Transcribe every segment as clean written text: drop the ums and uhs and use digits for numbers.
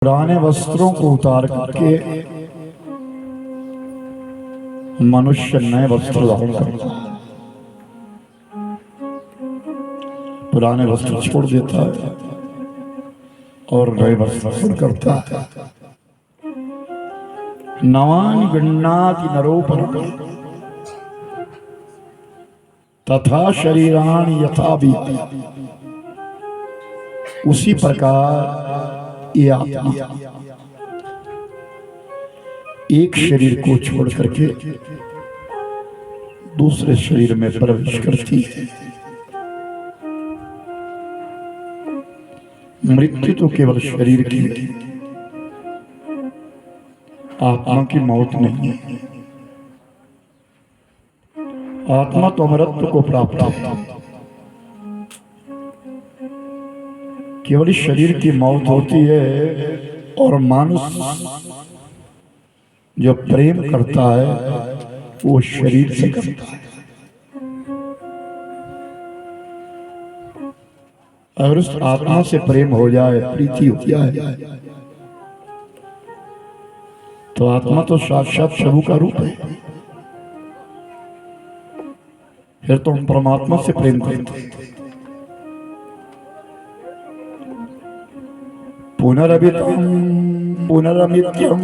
पुराने वस्त्रों को उतार करके मनुष्य नए वस्त्र धारण करता है। पुराने वस्त्र छोड़ देता है और नए वस्त्र धारण करता है। नवानि गृह्णाति नरोपरि तथा शरीराणि यथा बीति। उसी प्रकार ये आत्मा एक शरीर को छोड़ करके दूसरे शरीर में प्रवेश करती है। मृत्यु तो केवल शरीर की है, आत्मा की मौत नहीं है। आत्मा तो अमरत्व को प्राप्त है। केवल शरीर की मौत होती है और मानुष जो प्रेम करता है वो शरीर से करता है। अगर उस आत्मा से प्रेम हो जाए, प्रीति हो जाए, तो आत्मा तो साक्षात प्रभु का रूप है। फिर तो हम परमात्मा से प्रेम करते हैं। पुनरभितम पुनरमित्यम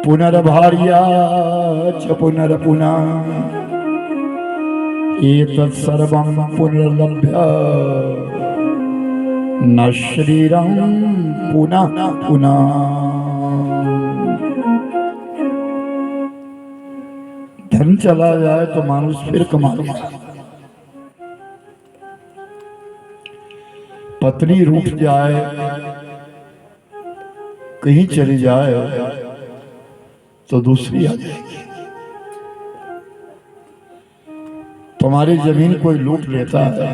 पुनर्भार्या च पुनर्पुनः एतत् सर्वं पुनर्लभ्य न शरीरं पुनः पुनः। धन चला जाए तो मानुष फिर कमाता, पत्नी रूठ जाए, कहीं चली जाए तो दूसरी आ जाएगी। तुम्हारी जमीन कोई लूट लेता है,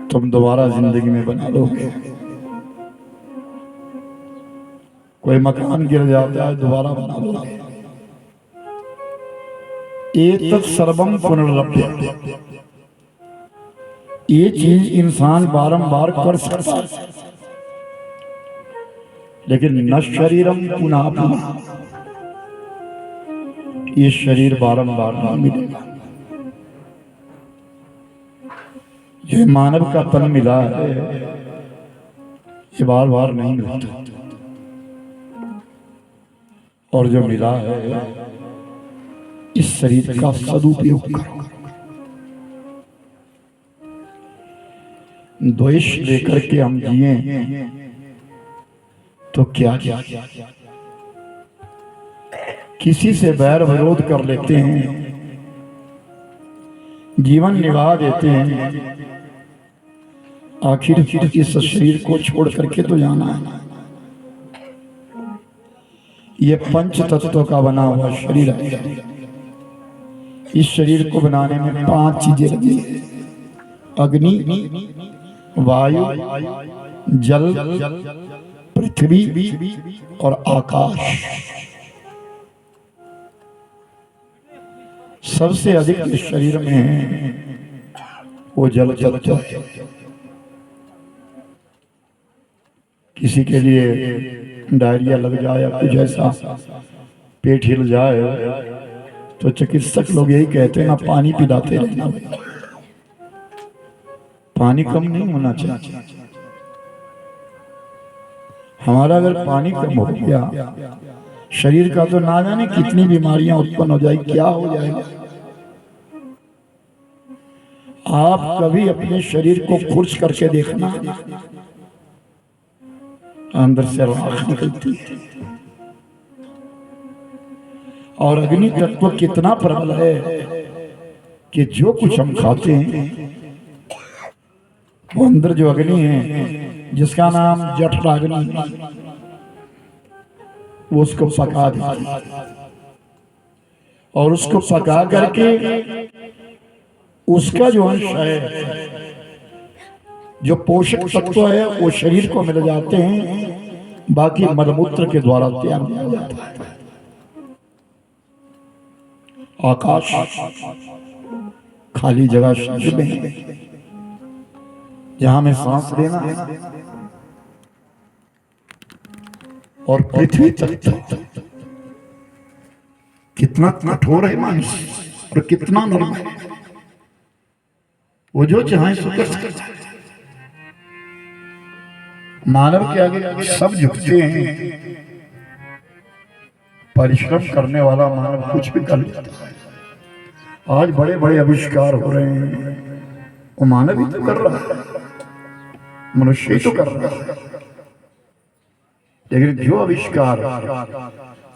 तुम दोबारा जिंदगी में बना लोगे। कोई मकान गिर जाता है, दोबारा बना लोगे। एतत् सर्वं पुनर्लभ्य। ये चीज इंसान बारंबार कर सकता है, लेकिन न शरीरम पुनः पुनः। ये शरीर बारंबार नहीं मिलेगा। ये मानव का तन मिला है, ये बार बार नहीं मिलता। और जो मिला है, इस शरीर का सदुपयोग करो। द्वेष लेकर के हम जिए तो क्या क्या किसी से बैर विरोध कर लेते हैं, जीवन निभा देते हैं। आखिर इस शरीर को छोड़ करके तो जाना है। ये पंच तत्वों का बना हुआ शरीर है। इस शरीर को बनाने में 5 चीजें लगी है: अग्नि, वायु, जल, पृथ्वी और आकाश। सबसे अधिक इस शरीर में है वो जल तत्व है। किसी के लिए डायरिया लग जाए या कुछ ऐसा, पेट हिल जाए, तो चिकित्सक लोग यही कहते हैं ना, पानी पिलाते रहना। पानी कम नहीं होना चाहिए। हमारा अगर पानी कम हो गया, शरीर का तो ना जाने कितनी बीमारियां उत्पन्न हो जाएगी, क्या हो जाएगा। आप कभी अपने शरीर को खुर्च करके देखना, अंदर से राख निकलती है। और अग्नि तत्व कितना प्रबल है कि जो कुछ हम खाते हैं, वो अंदर जो अग्नि है, जिसका नाम जठराग्नि, वो उसको पका देती है। और उसको पका करके उसका जो अंश है, जो पोषक तत्व है, वो शरीर को मिल जाते हैं। बाकी मलमूत्र के द्वारा त्याग दिया जाता है। आकाश खाली जगह शरीर में है, जहां में सांस लेना है, और पृथ्वी तक था। कितना कठोर है मनुष्य और कितना नरम है। वो जो चाहे सो कर सकता है। मानव के आगे सब झुकते हैं, परिश्रम करने वाला मानव कुछ भी कर लेता है। आज बड़े बड़े आविष्कार हो रहे हैं, वो मानव ही तो कर रहा है, मनुष्य ही तो कर रहा है। लेकिन जो आविष्कार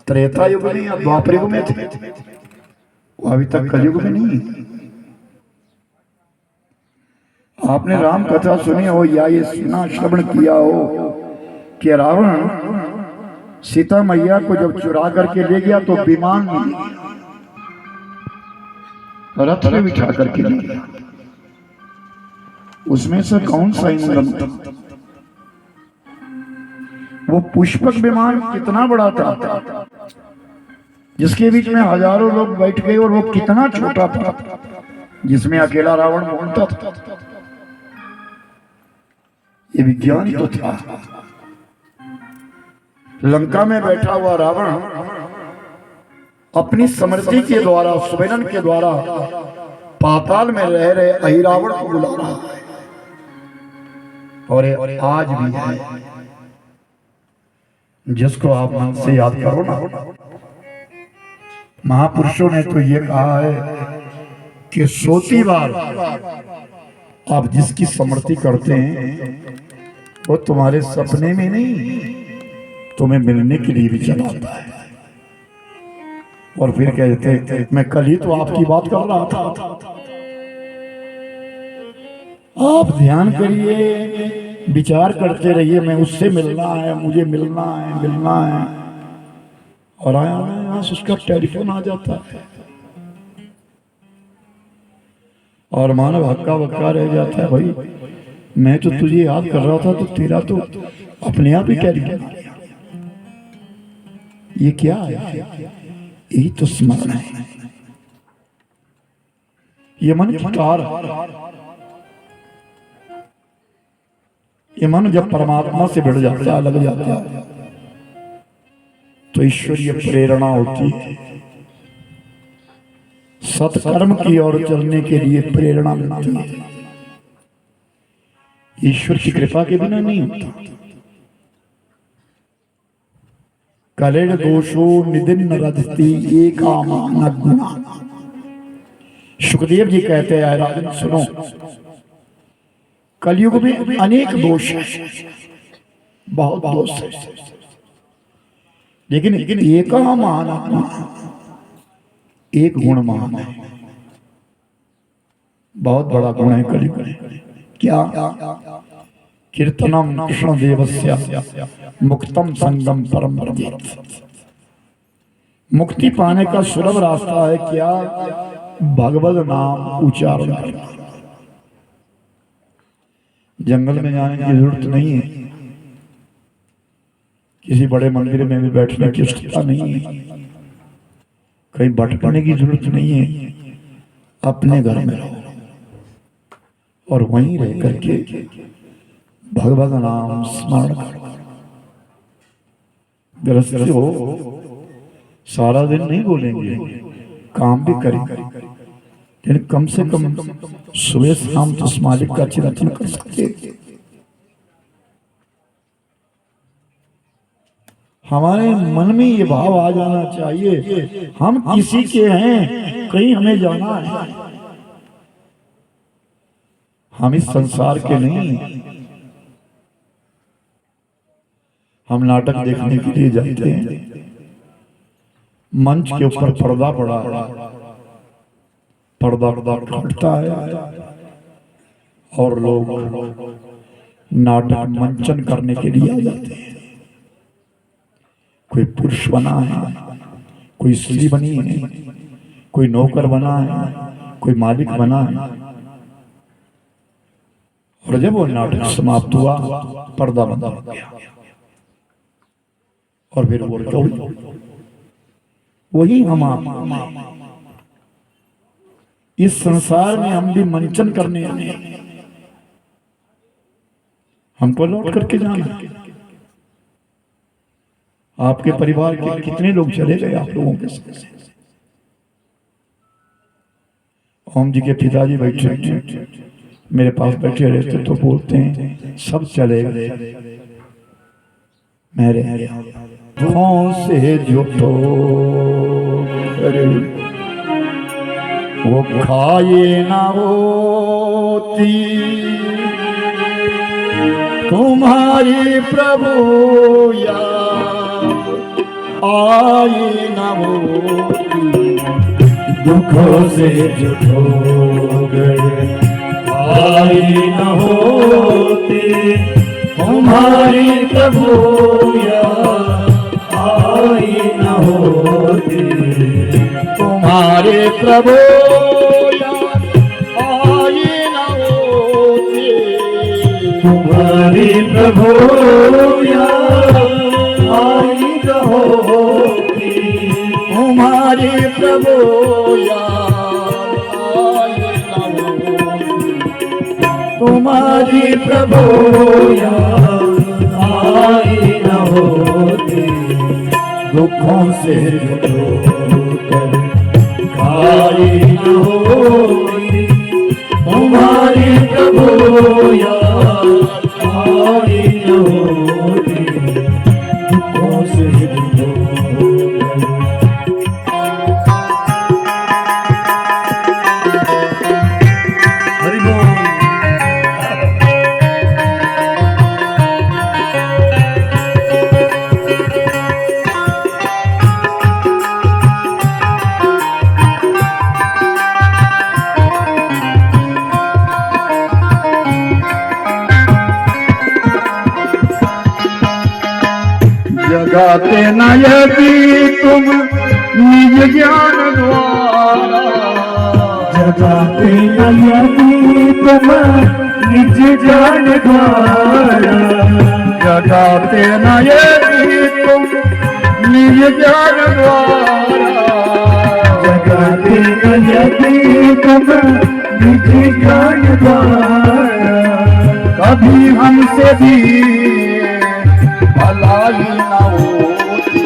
त्रेता युग में या द्वापर युग में थे, वो अभी तक कलयुग में नहीं है। आपने राम कथा सुनी हो या ये सुना श्रवण किया हो कि रावण सीता मैया को जब चुरा करके ले गया तो विमान में रथ में बिठा करके ले गया। उसमें से कौन सा इंद्रम था? वो पुष्पक विमान कितना बड़ा था, जिसके बीच में हजारों लोग बैठ गए, और वो कितना छोटा था, जिसमें अकेला रावण घूमता था। ये विज्ञान तो था। लंका में बैठा हुआ रावण अपनी समृद्धि के द्वारा, सुमेरन के द्वारा पाताल में रह रहे अहिरावण को बुला रहा है। और आज भी है, जिसको आप मन से याद करो ना। महापुरुषों ने तो ये कहा है कि सोती बार आप जिसकी स्मृति करते हैं वो तुम्हारे सपने में नहीं, तुम्हें मिलने के लिए भी चला आता है। और फिर कहते मैं कल ही तो आपकी बात कर रहा था। आप ध्यान करिए, विचार करते रहिए, मैं उससे मिलना है, मुझे मिलना है, मिलना है। और आया यहाँ उसका टेलीफोन आ जाता है और मानव हक्का बक्का रह जाता है। भाई मैं तो तुझे याद कर रहा था, तो तेरा तो अपने आप ही टेलीफोन आ गया। ये क्या है? यही तो स्मरण है। ये मन की तार, ये मन जब परमात्मा से भिड़ जाता है, लग जाता है, तो ईश्वरीय प्रेरणा होती है। सत्कर्म की ओर चलने के लिए प्रेरणा मिलती है। ईश्वर की कृपा के बिना नहीं होता। कलेर दोषो निदिन रजति एकामान गुना। सुखदेव जी कहते हैं, राजन सुनो, कलयुग में अनेक दोष हैं, बहुत दोष है, लेकिन एकामान एक गुण महान है। बहुत बड़ा गुण है कलयुग में। क्या? कीर्तनम कृष्ण देवस्य मुक्तम संगम परम व्रजेत। मुक्ति पाने का सुलभ रास्ता है क्या? भगवत नाम उच्चारण करना। जंगल में जाने की जरूरत नहीं है, किसी बड़े मंदिर में भी बैठने की आवश्यकता नहीं है, कहीं भटकने की जरूरत नहीं है। अपने घर में रहो और वहीं रह करके भगवत नाम स्मरण करो। गृहस्थ हो, सारा दिन नहीं बोलेंगे, काम भी करेंगे, लेकिन कम से कम सुबह शाम तो उस मालिक का चिंतन कर सकते। हमारे मन में ये भाव आ जाना चाहिए, हम किसी के हैं, कहीं हमें जाना है, हम इस संसार के नहीं। हम नाटक देखने के लिए जाते हैं, मंच के ऊपर पर्दा पड़ा, पर्दा फटता है और लोग नाटक मंचन करने के लिए आ जाते हैं। कोई पुरुष बना है, कोई स्त्री बनी है, कोई नौकर बना है, कोई मालिक बना है। और जब वो नाटक समाप्त हुआ, पर्दा बंद हो गया और फिर वो वही हम इस संसार में हम भी मंचन करने आए हैं, हमको लौट करके जाना है। आपके परिवार के कितने लोग चले गए आप लोगों के साथ? ओम जी के पिताजी बैठे मेरे पास बैठे रहते तो बोलते हैं सब चले गए, मेरे हाथों से जो तो वो खाए ना होती, तुम्हारी प्रभु याद आई ना होती, दुखों से जो हो गए आई न होती, तुम्हारी प्रभु याद आई न होती, तुम्हारे प्रभु याद आई न होती, तुम्हारी प्रभु याद आई न होती, तुम्हारी प्रभु याद आई न होती, तुम्हारी प्रभु याद आई न होती, दुखों से जोकर आई न होती, तुम्हारी प्रभु याद आई न होती, दुखों से जगाते न यदि तुम निज ज्ञान द्वारा, जगाते न यदि तुम निज ज्ञान द्वारा, जगाते न यदि तुम निज ज्ञान द्वारा, जगाते न यदि तुम निज ज्ञान द्वारा, कभी हमसे भी भलाई न होती,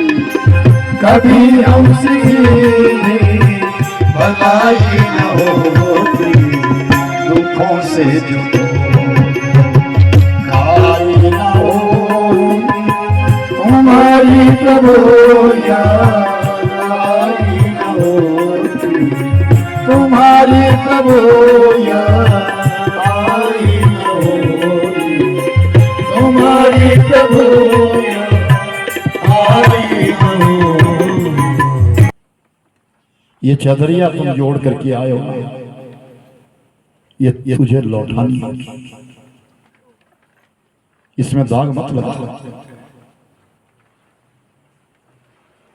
कभी हमसे भलाई न होती, दुखों से जो आई न होती, तुम्हारी प्रभु याद आई न होती, तुम्हारी प्रभु याद आई न होती, तुम्हारी प्रभु आई न होती। ये चदरिया तुम जोड़ करके आए हो, ये तुझे लौटानी है, इसमें दाग मत लगा।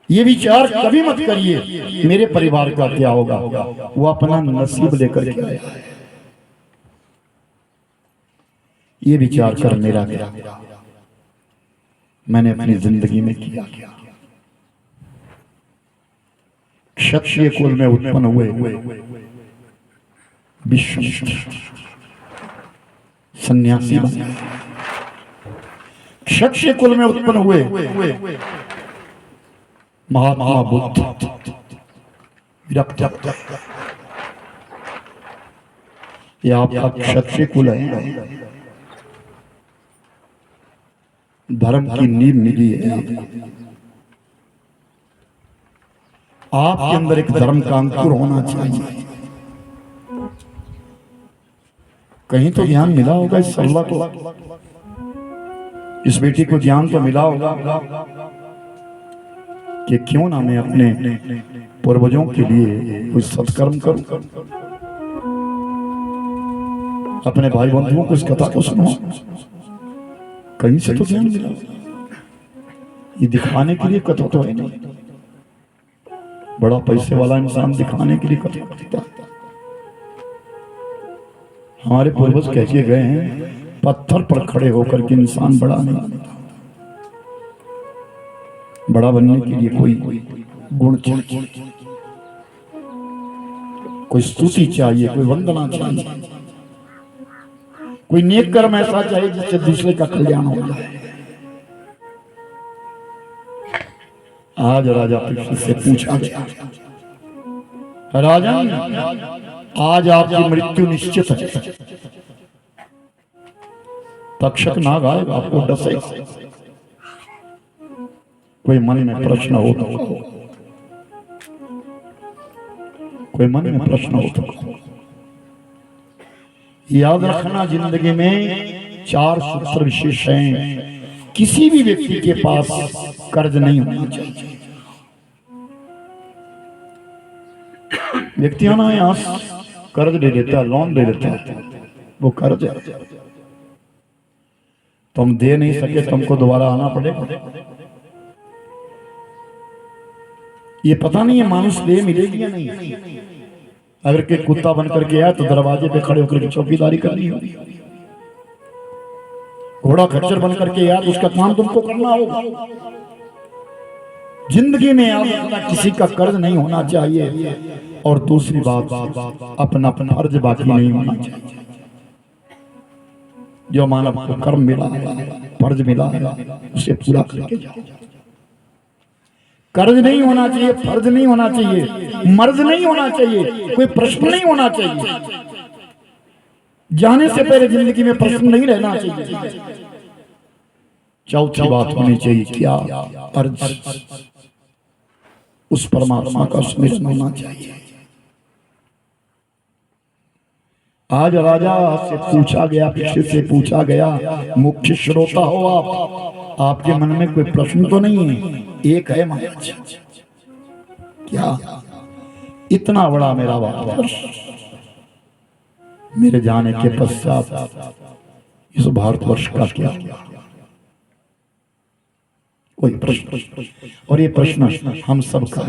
ये विचार कभी मत करिए मेरे परिवार का क्या होगा, वो अपना नसीब लेकर के आया है। ये विचार कर मेरा क्या मैंने अपनी जिंदगी में किया क्या। क्षत्रिय कुल में उत्पन्न हुए विश्वामित्र सन्यासी बने, क्षत्रिय कुल में उत्पन्न हुए महात्मा बुद्ध विरक्त। ये आपका क्षत्रिय कुल है, धर्म की नींव मिली है। आपके अंदर एक धर्म का अंकुर होना चाहिए। कहीं तो ज्ञान मिला होगा इस सल्ला को, इस बेटी को ज्ञान तो मिला होगा कि क्यों ना मैं अपने पूर्वजों के लिए कुछ सत्कर्म करूं, अपने भाई बंधुओं को इस कथा को सुनो। कहीं से तो ज्ञान मिला, ये दिखाने के लिए कथा तो है नहीं। बड़ा पैसे वाला इंसान दिखाने के लिए कथा करता। हमारे पूर्वज कह के गए हैं, पत्थर पर खड़े होकर के इंसान बड़ा नहीं बनता। बड़ा बनने के लिए कोई गुण चाहिए, कोई स्तुति चाहिए, कोई वंदना चाहिए, कोई नेक कर्म ऐसा चाहिए जिससे दूसरे का कल्याण हो जाए। आज राजा परीक्षित से पूछा गया, राजन आज आपकी मृत्यु निश्चित है। तक्षक नाग आएगा, आपको डसेगा। कोई मन में प्रश्न हो तो कहो, कोई मन में प्रश्न हो तो कहो। याद रखना, जिंदगी में 4 सूत्र विशेष हैं। किसी भी व्यक्ति के पास कर्ज नहीं होना चाहिए। व्यक्तियों ना यहां कर्ज ले लेता है, लोन ले लेता है, वो कर्ज है। तुम दे नहीं सके, तुमको दोबारा आना पड़ेगा। ये पता नहीं है मानुष दे मिलेगी या नहीं। अगर के कुत्ता बन करके आया तो दरवाजे पे खड़े होकर चौकीदारी करनी होगी। घोड़ा खच्चर बन करके आया तो उसका काम तुमको करना होगा। जिंदगी में आप किसी का कर्ज नहीं होना चाहिए। और दूसरी बात, अपना फर्ज बाकी नहीं होना चाहिए। जो मानव को कर्म मिला है, फर्ज मिला है, उसे पूरा करके जाओ। कर्ज नहीं होना चाहिए, फर्ज नहीं होना चाहिए, मर्ज नहीं होना चाहिए, कोई प्रश्न नहीं होना चाहिए। जाने से पहले जिंदगी में प्रश्न नहीं रहना चाहिए। चौथी बात होनी चाहिए, क्या अर्ज, उस परमात्मा का स्मरण होना चाहिए। आज राजा से पूछा गया, पीछे से पूछा गया, मुख्य श्रोता हो आप, आपके मन में कोई प्रश्न तो नहीं है? एक है महाराज, क्या इतना बड़ा मेरा भारतवर्ष, मेरे जाने के पश्चात इस भारतवर्ष का क्या? कोई प्रश्न? और ये प्रश्न हम सब का,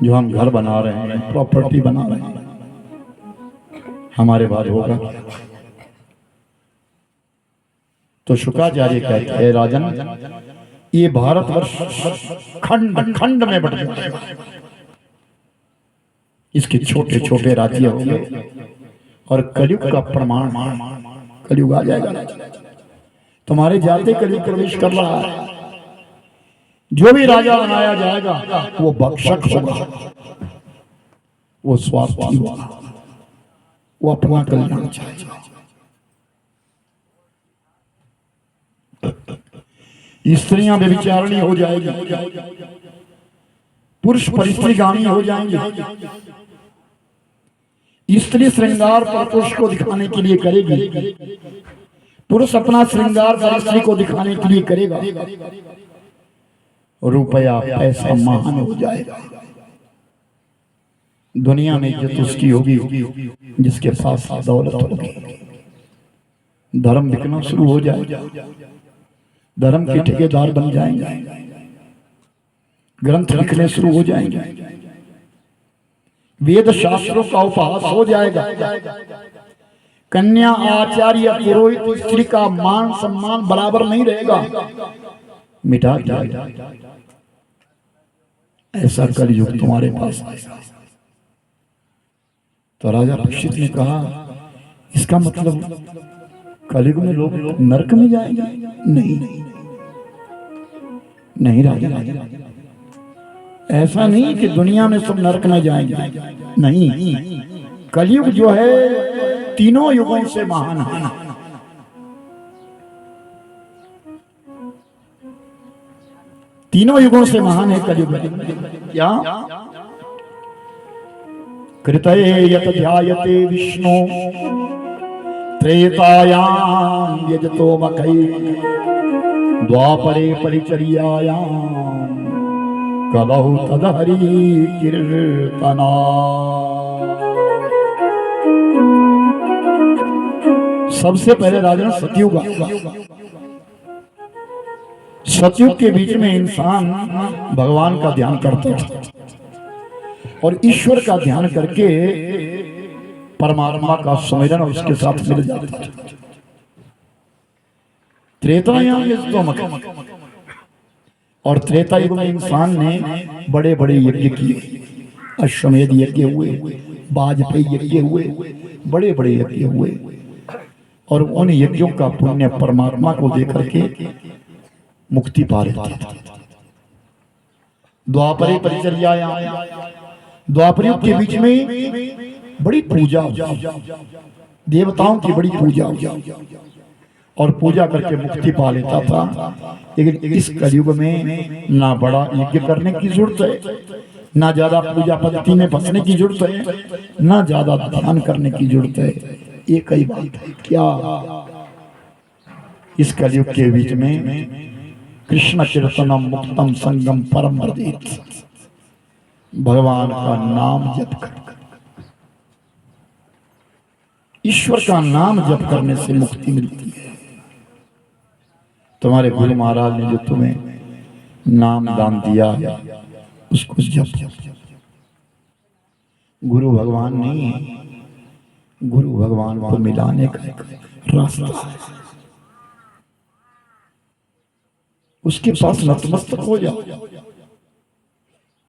जो हम घर बना रहे हैं, प्रॉपर्टी बना रहे हैं, हमारे बाद होगा। तो शुक्राचार्य कहते हैं, राजन ये भारतवर्ष खंड खंड में बट जाएगा। इसके छोटे छोटे राज्य होंगे और कलयुग का प्रमाण, कलयुग आ जाएगा। तुम्हारे जाते कलयुग प्रवेश कर रहा है। जो भी राजा बनाया जाएगा वो भक्षक होगा, वो स्वार्थी होगा, वो अपना कल्याण चाहेगा। स्त्रियां व्यभिचारिणी हो जाएगी, पुरुष परिस्त्रीगामी हो जाएंगे। स्त्री श्रृंगार पर पुरुष को दिखाने के लिए करेगी, पुरुष अपना श्रृंगार पर स्त्री को दिखाने के लिए करेगा। रुपया पैसा महान हो जाएगा। दुनिया में इज्जत उसकी होगी जिसके पास दौलत होगी। धर्म बिकना शुरू हो जाएगा, धर्म के ठेकेदार बन जाएंगे, ग्रंथ लिखने शुरू हो जाएंगे, वेद शास्त्रों का उपहास हो जाएगा। कन्या, आचार्य, पुरोहित, स्त्री का मान सम्मान बराबर नहीं रहेगा, मिटा जाएगा। ऐसा कलयुग तुम्हारे पास आएगा। तो राजा परीक्षित ने कहा, इसका मतलब कलयुग में लोग नरक में जाएंगे? नहीं नहीं राजा, ऐसा नहीं कि दुनिया में सब नरक में जाएंगे, नहीं। कलयुग जो है तीनों युगों से महान है। तीनों युगों से महान है कलयुग। क्या? कृतये यत ध्यायते विष्णु त्रेतायाम यजतो मकै द्वापरे परिचर्यायाम कलहु तदहरि कीर्तना। सबसे पहले राजा सतयुग। सतयुग के बीच में इंसान भगवान का ध्यान करता है और ईश्वर का ध्यान करके परमात्मा का सुमिरन उसके साथ मिल जाता है। त्रेतायुग और त्रेता युग में इंसान ने बड़े बड़े यज्ञ किए, अश्वमेध यज्ञ हुए, वाजपेयी यज्ञ हुए, बड़े बड़े यज्ञ हुए। और उन यज्ञों का पुण्य परमात्मा को देकर के मुक्ति पा लेते थे। द्वापर परिचर्या, द्वापर युग के बीच में बड़ी पूजा, देवताओं की बड़ी पूजा और पूजा करके मुक्ति पा लेता था। लेकिन इस कलयुग में ना बड़ा यज्ञ करने की जरूरत है, ना ज्यादा पूजा पद्धति में फंसने की जरूरत है, ना ज्यादा ध्यान करने की जरूरत है। एक ही बात है, क्या इस कलयुग के बीच में कृष्ण कीर्तनम मुक्तम संगम परम वर्धित, भगवान का नाम जप कर, ईश्वर का नाम जप करने से मुक्ति मिलती है। तुम्हारे गुरु महाराज ने जो तुम्हें नाम दान दिया उसको जप। गुरु भगवान नहीं है, गुरु भगवान को मिलाने का एक रास्ता है। उसके पास नतमस्तक हो जाओ।